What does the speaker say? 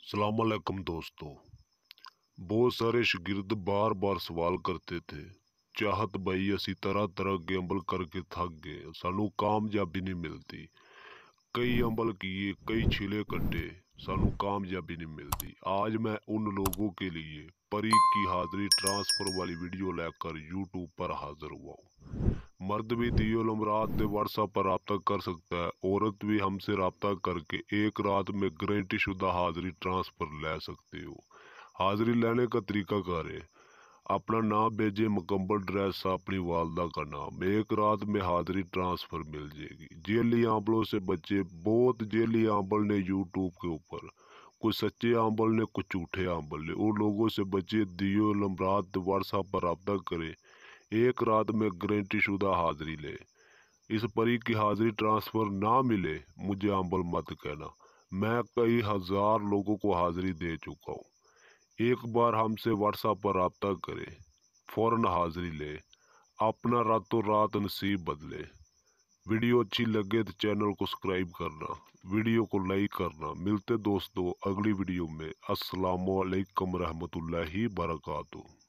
अस्सलाम वालेकुम दोस्तों। बहुत सारे शागिर्द बार बार सवाल करते थे, चाहत भाई असी तरह तरह के अमल करके थक गए, सानू कामयाबी नहीं मिलती। कई अमल किए, कई छिले कटे, सानू कामयाबी नहीं मिलती। आज मैं उन लोगों के लिए परी की हाजिरी ट्रांसफर वाली वीडियो लेकर यूट्यूब पर हाजिर हुआ हूँ। मर्द भी दियो लमरात से व्हाट्सएप पर रब्ता कर सकता है, औरत भी हमसे रब्ता करके एक रात में गारंटी शुदा हाजिरी ट्रांसफर ले सकते हो। हाजिरी लेने का तरीका कार है, अपना नाम भेजे, मुकम्मल ड्रेस, अपनी वालदा का नाम, एक रात में हाजिरी ट्रांसफर मिल जाएगी। जेली आंबलों से बचे, बहुत जेली आंबल ने यूट्यूब के ऊपर, कुछ सच्चे आंबल ने, कुछ झूठे आंबल ने, उन लोगों से बचे। दियो लमरात व्हाट्सएप पर रब्ता करे, एक रात में गारंटी शुदा हाजिरी ले। इस परी की हाजिरी ट्रांसफर ना मिले, मुझे आंबल मत कहना। मैं कई हजार लोगों को हाजिरी दे चुका हूँ। एक बार हमसे व्हाट्सएप पर रब्ता करे, फौरन हाजिरी ले, अपना रातों रात नसीब बदले। वीडियो अच्छी लगे तो चैनल को सब्सक्राइब करना, वीडियो को लाइक करना। मिलते दोस्तों अगली वीडियो में। अस्सलामु अलैकुम रहमतुल्लाहि बरकातुहू।